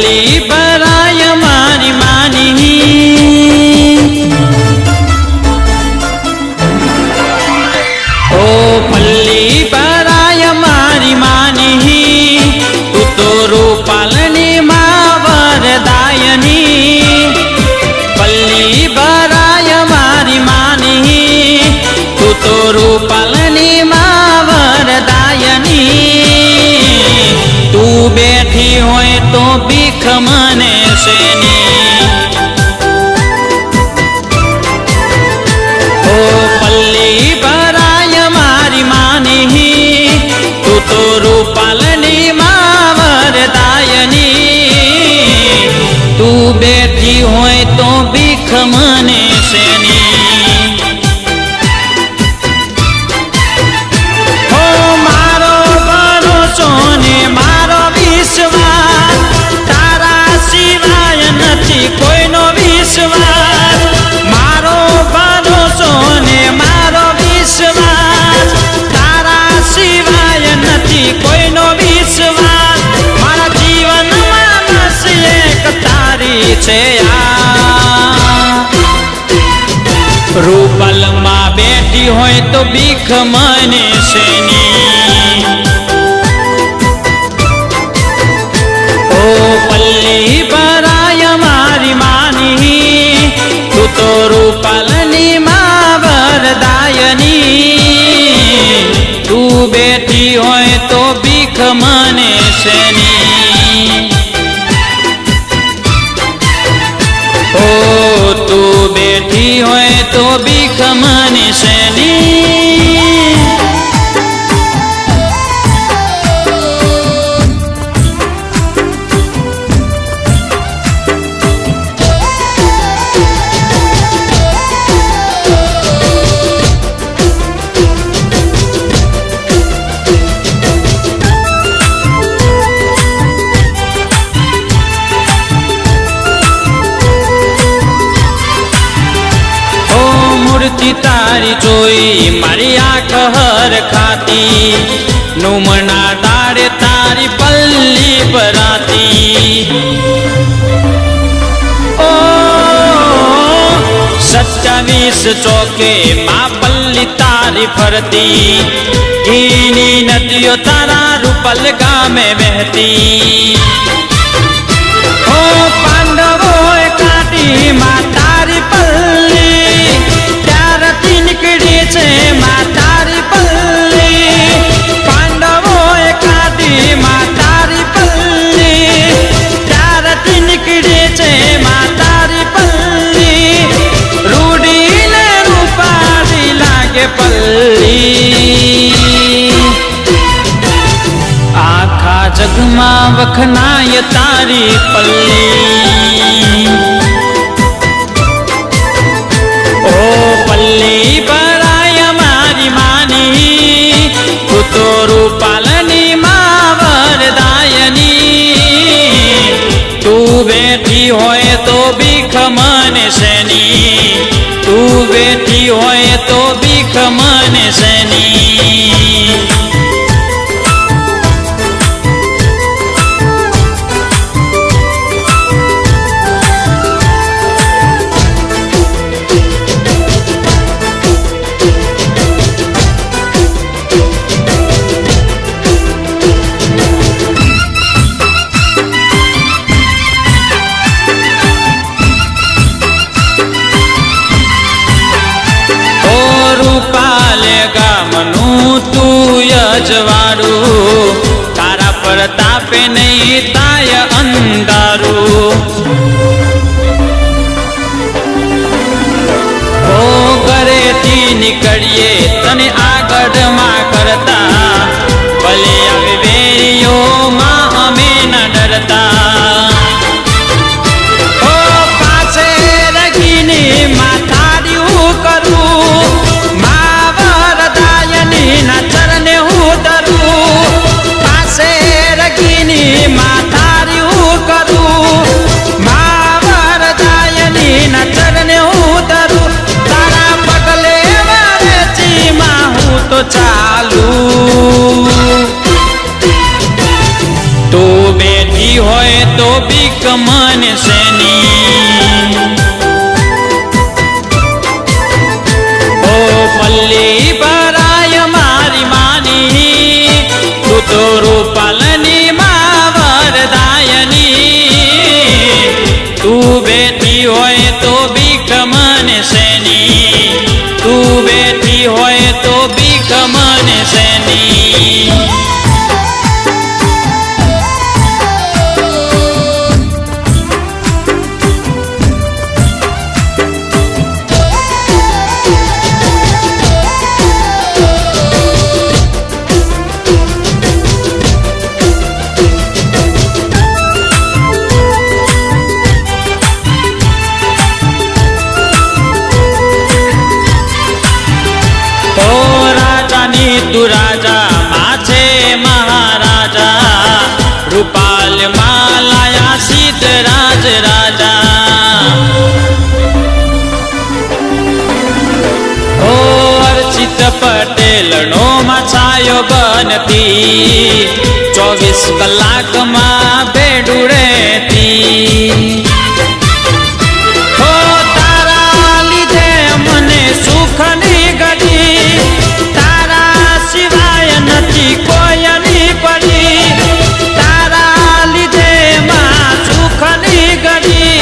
पल्ली भराय मारी मानी ओ पल्ली भराय मारी मानी तू तो रूपालनी मां वरदायनी पल्ली भराय मारी मानी तू तो रूपालनी मां वरदायनी तू बैठी होय तो भीख मने सेनी ओ पल्ली भराय मारी मानी तू तो रूपालनी मां वरदायनी तू बैठी होय तो भीख मने सेनी कोईनो विश्वास मारो भरोसो ने मारो विश्वास तारा सिवाय नथी कोईनो विश्वास मारा जीवन में बस एक तारी छे रूपल मां बेटी होय तो भीख मने सेनी ओ पल्ली भराय मारी मानी तू तो रूपालनी मां वरदायनी तू बेटी होय तो भीख मने सेनी ओ तू बेटी होय तो भीख मने सेनी मूर्ति तारी जोई मारी आँख हर खाती नुमना डारे तारी पल्ली भराती ओ 27 चौके मां पल्ली तारी फरती घीनी नदियों तारा रूपल गाँव में बहती ओ पांडवों काटी मां तारी पल्ली निकड़ी छे मां तारी पल्ली पांडवों काटी मां तारी पल्ली त्यारती निकड़ी छे मां तारी पल्ली रूडी ने रूपारी लागे पल्ली आखा जग मां वखनाय तारी पल्ली पल्ली भराय मारी मानी तू तो रूपालनी मां वरदायनी तू बैठी होय तो भीख मने सेनी तू बैठी होय तो भीख मने सेनी तू यजवारू तारा प्रतापे नहीं ताय अंधारू ओ घरे थी निकलिए तने आगढ़ मां करता भले आवे वेरियो मां हमें न डरता ओ पासे रखीने मां तारी करू चरने उतरू पासे रखीनी मां तारी करू मां वरदायनी न चरने उतरू तारा पगले वारे ची मां हूँ तो चालू तो बेटी होय હોય તો બીક મને શેની ઓ પલ્લી ભરાય મારી માની તું તો રૂપાલની માં વરદાયની તું બેઠી હોય તો બીક મને શેની તું બેઠી હોય તો બીક મને શેની તું રાજા માં છે મહારાજા રૂપાલ માં લાયા સિદ્ધરાજ રાજા ઓ અર્ચિત પટેલ નો માછાયો બનતી 24 કલાકમાં ભેડું રહેતી ઓ તારા લીધે મને સુખની ઘડી કોયની પડી તારા લીધે માં સુખની ઘડી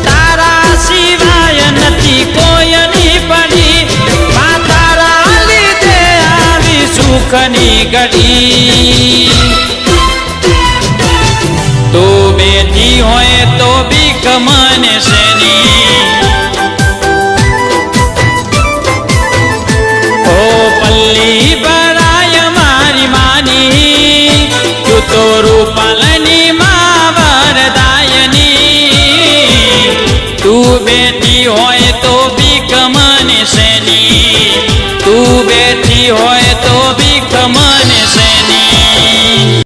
તારા સિવાય નથી કોયની પડી માં તારા લીધે આવી સુખની ઘડી તું બેઠી હોય તો બીક મને